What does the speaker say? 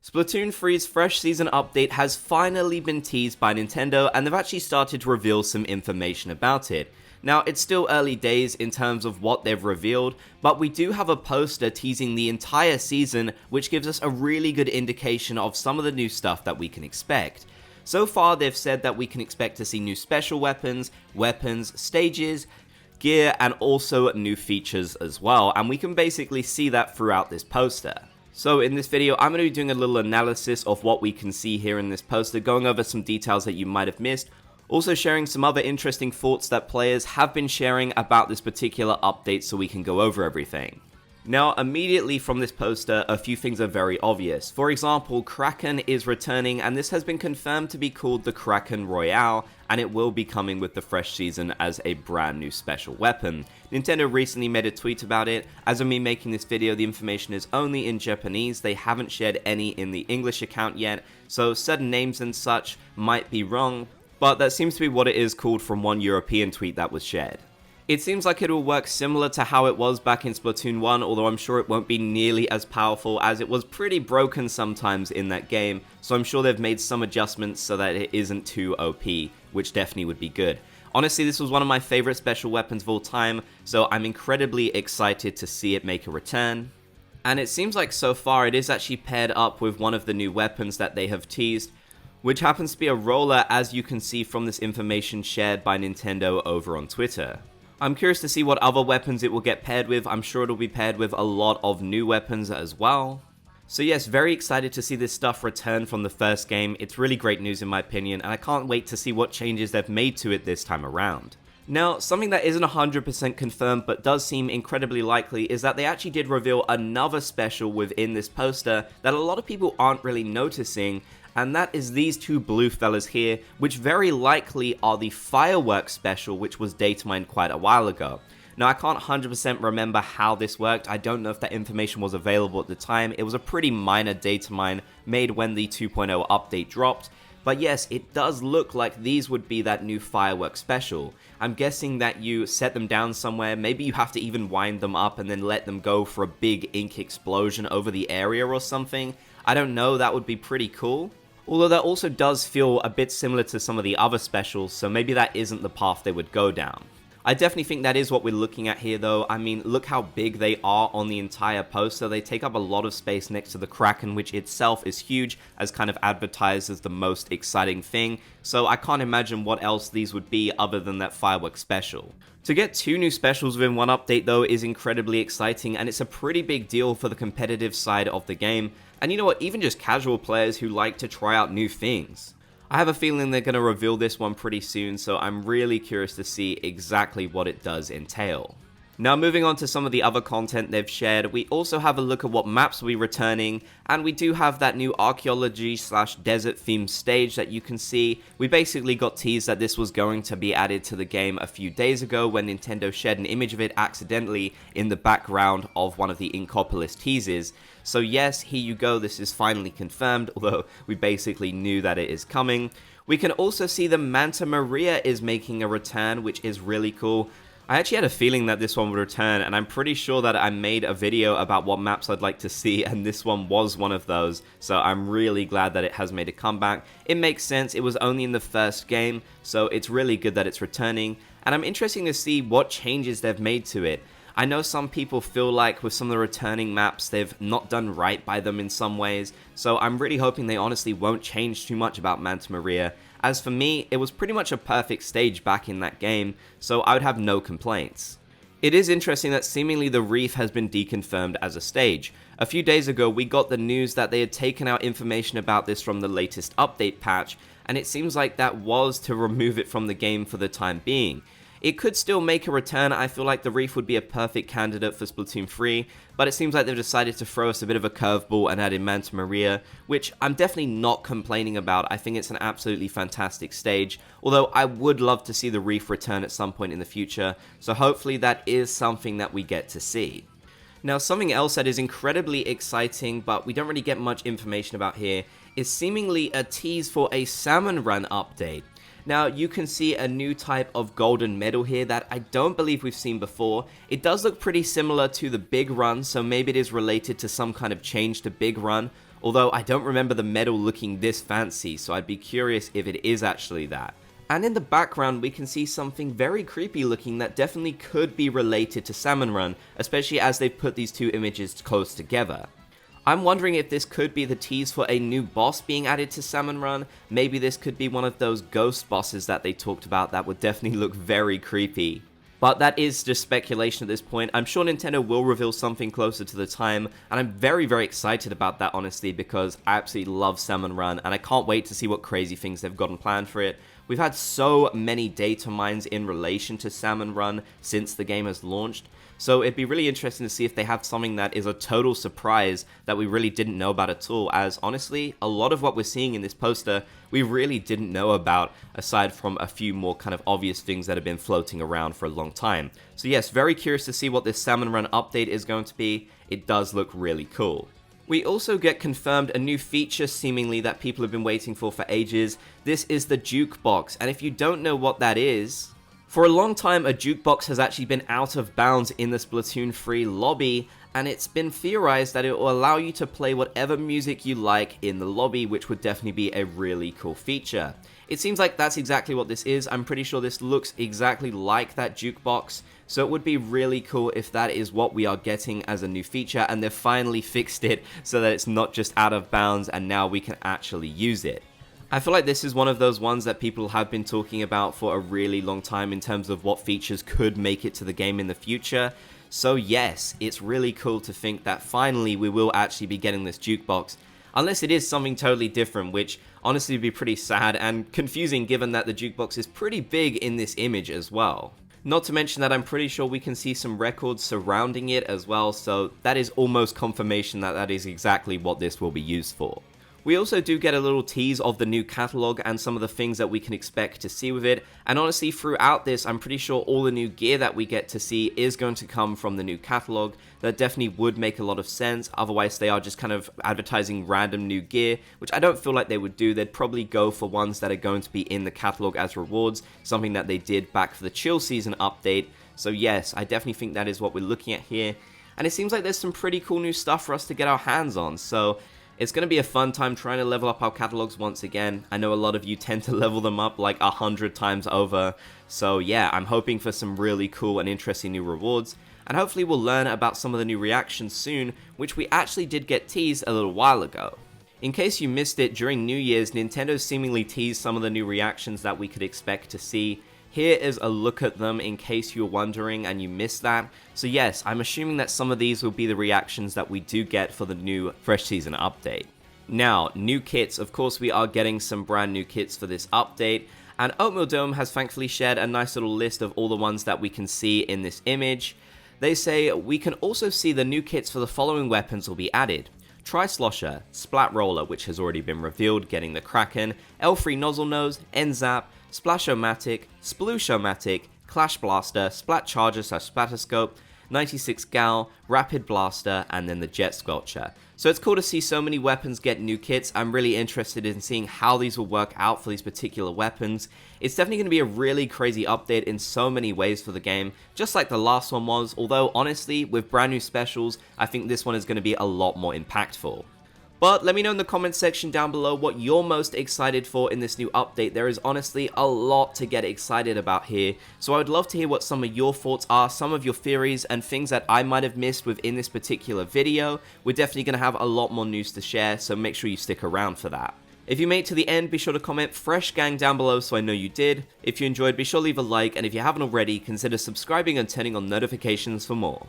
Splatoon 3's fresh season update has finally been teased by Nintendo, and they've actually started to reveal some information about it. Now, it's still early days in terms of what they've revealed, but we do have a poster teasing the entire season, which gives us a really good indication of some of the new stuff that we can expect. So far, they've said that we can expect to see new special weapons, stages, gear, and also new features as well, and we can basically see that throughout this poster. So in this video, I'm going to be doing a little analysis of what we can see here in this poster, going over some details that you might have missed, also sharing some other interesting thoughts that players have been sharing about this particular update so we can go over everything. Now, immediately from this poster, a few things are very obvious. For example, Kraken is returning, and this has been confirmed to be called the Kraken Royale, and it will be coming with the fresh season as a brand new special weapon. Nintendo recently made a tweet about it. As of me making this video, the information is only in Japanese. They haven't shared any in the English account yet, so certain names and such might be wrong, but that seems to be what it is called from one European tweet that was shared. It seems like it will work similar to how it was back in Splatoon 1, although I'm sure it won't be nearly as powerful as it was pretty broken sometimes in that game, so I'm sure they've made some adjustments so that it isn't too OP, which definitely would be good. Honestly, this was one of my favorite special weapons of all time, so I'm incredibly excited to see it make a return. And it seems like so far it is actually paired up with one of the new weapons that they have teased, which happens to be a roller, as you can see from this information shared by Nintendo over on Twitter. I'm curious to see what other weapons it will get paired with. I'm sure it'll be paired with a lot of new weapons as well. So yes, very excited to see this stuff return from the first game. It's really great news in my opinion, and I can't wait to see what changes they've made to it this time around. Now, something that isn't 100% confirmed but does seem incredibly likely is that they actually did reveal another special within this poster that a lot of people aren't really noticing, and that is these two blue fellas here, which very likely are the fireworks special, which was data mined quite a while ago. Now, I can't 100% remember how this worked. I don't know if that information was available at the time. It was a pretty minor data mine made when the 2.0 update dropped. But yes, it does look like these would be that new fireworks special. I'm guessing that you set them down somewhere, maybe you have to even wind them up and then let them go for a big ink explosion over the area or something. I don't know, that would be pretty cool. Although that also does feel a bit similar to some of the other specials, so maybe that isn't the path they would go down. I definitely think that is what we're looking at here though. I mean, look how big they are on the entire poster. They take up a lot of space next to the Kraken, which itself is huge, as kind of advertised as the most exciting thing. So I can't imagine what else these would be other than that fireworks special. To get two new specials within one update though is incredibly exciting, and it's a pretty big deal for the competitive side of the game. And you know what, even just casual players who like to try out new things. I have a feeling they're going to reveal this one pretty soon, so I'm really curious to see exactly what it does entail. Now, moving on to some of the other content they've shared, we also have a look at what maps will be returning, and we do have that new archaeology/desert themed stage that you can see. We basically got teased that this was going to be added to the game a few days ago when Nintendo shared an image of it accidentally in the background of one of the Inkopolis teases. So yes, here you go, this is finally confirmed, although we basically knew that it is coming. We can also see the Manta Maria is making a return, which is really cool. I actually had a feeling that this one would return, and I'm pretty sure that I made a video about what maps I'd like to see, and this one was one of those, so I'm really glad that it has made a comeback. It makes sense, it was only in the first game, so it's really good that it's returning, and I'm interested to see what changes they've made to it. I know some people feel like with some of the returning maps, they've not done right by them in some ways, so I'm really hoping they honestly won't change too much about Manta Maria. As for me, it was pretty much a perfect stage back in that game, so I would have no complaints. It is interesting that seemingly the reef has been deconfirmed as a stage. A few days ago, we got the news that they had taken out information about this from the latest update patch, and it seems like that was to remove it from the game for the time being. It could still make a return. I feel like the reef would be a perfect candidate for Splatoon 3, but it seems like they've decided to throw us a bit of a curveball and add in Manta Maria, which I'm definitely not complaining about. I think it's an absolutely fantastic stage, although I would love to see the reef return at some point in the future, so hopefully that is something that we get to see. Now, something else that is incredibly exciting, but we don't really get much information about here, is seemingly a tease for a Salmon Run update. Now, you can see a new type of golden medal here that I don't believe we've seen before. It does look pretty similar to the Big Run, so maybe it is related to some kind of change to Big Run. although I don't remember the medal looking this fancy, so I'd be curious if it is actually that. And in the background we can see something very creepy looking that definitely could be related to Salmon Run, especially as they've put these two images close together. I'm wondering if this could be the tease for a new boss being added to Salmon Run. Maybe this could be one of those ghost bosses that they talked about that would definitely look very creepy. But that is just speculation at this point. I'm sure Nintendo will reveal something closer to the time, and I'm very, very excited about that, honestly, because I absolutely love Salmon Run, and I can't wait to see what crazy things they've gotten planned for it. We've had so many data mines in relation to Salmon Run since the game has launched, so it'd be really interesting to see if they have something that is a total surprise that we really didn't know about at all, as honestly, a lot of what we're seeing in this poster, we really didn't know about, aside from a few more kind of obvious things that have been floating around for a long time. So yes, very curious to see what this Salmon Run update is going to be. It does look really cool. We also get confirmed a new feature seemingly that people have been waiting for ages. This is the jukebox, and if you don't know what that is, for a long time a jukebox has actually been out of bounds in the Splatoon 3 lobby, and it's been theorized that it will allow you to play whatever music you like in the lobby, which would definitely be a really cool feature. It seems like that's exactly what this is. I'm pretty sure this looks exactly like that jukebox, so it would be really cool if that is what we are getting as a new feature, and they've finally fixed it so that it's not just out of bounds and now we can actually use it. I feel like this is one of those ones that people have been talking about for a really long time in terms of what features could make it to the game in the future. So yes, it's really cool to think that finally we will actually be getting this jukebox. Unless it is something totally different, which honestly would be pretty sad and confusing given that the jukebox is pretty big in this image as well. Not to mention that I'm pretty sure we can see some records surrounding it as well, so that is almost confirmation that that is exactly what this will be used for. We also do get a little tease of the new catalog and some of the things that we can expect to see with it, and honestly throughout this I'm pretty sure all the new gear that we get to see is going to come from the new catalog. That definitely would make a lot of sense, otherwise they are just kind of advertising random new gear, which I don't feel like they would do. They'd probably go for ones that are going to be in the catalog as rewards, something that they did back for the Chill Season update. So yes, I definitely think that is what we're looking at here, and it seems like there's some pretty cool new stuff for us to get our hands on, so it's going to be a fun time trying to level up our catalogs once again. I know a lot of you tend to level them up like 100 times over, so yeah, I'm hoping for some really cool and interesting new rewards, and hopefully we'll learn about some of the new reactions soon, which we actually did get teased a little while ago. In case you missed it, during New Year's, Nintendo seemingly teased some of the new reactions that we could expect to see. Here is a look at them in case you're wondering and you missed that. So yes, I'm assuming that some of these will be the reactions that we do get for the new Fresh Season update. Now, new kits. Of course, we are getting some brand new kits for this update, and Oatmeal Dome has thankfully shared a nice little list of all the ones that we can see in this image. They say we can also see the new kits for the following weapons will be added. Tri-Slosher, Splat Roller, which has already been revealed, getting the Kraken, L3 Nozzle Nose, N-Zap, Splashomatic, Splooshomatic, Clash Blaster, Splat Charger / Splatoscope, 96 Gal, Rapid Blaster, and then the Jet Sculpture. So it's cool to see so many weapons get new kits. I'm really interested in seeing how these will work out for these particular weapons. It's definitely going to be a really crazy update in so many ways for the game, just like the last one was, although honestly, with brand new specials, I think this one is going to be a lot more impactful. But let me know in the comments section down below what you're most excited for in this new update. There is honestly a lot to get excited about here, so I would love to hear what some of your thoughts are, some of your theories, and things that I might have missed within this particular video. We're definitely going to have a lot more news to share, so make sure you stick around for that. If you made it to the end, be sure to comment Fresh Gang down below so I know you did. If you enjoyed, be sure to leave a like, and if you haven't already, consider subscribing and turning on notifications for more.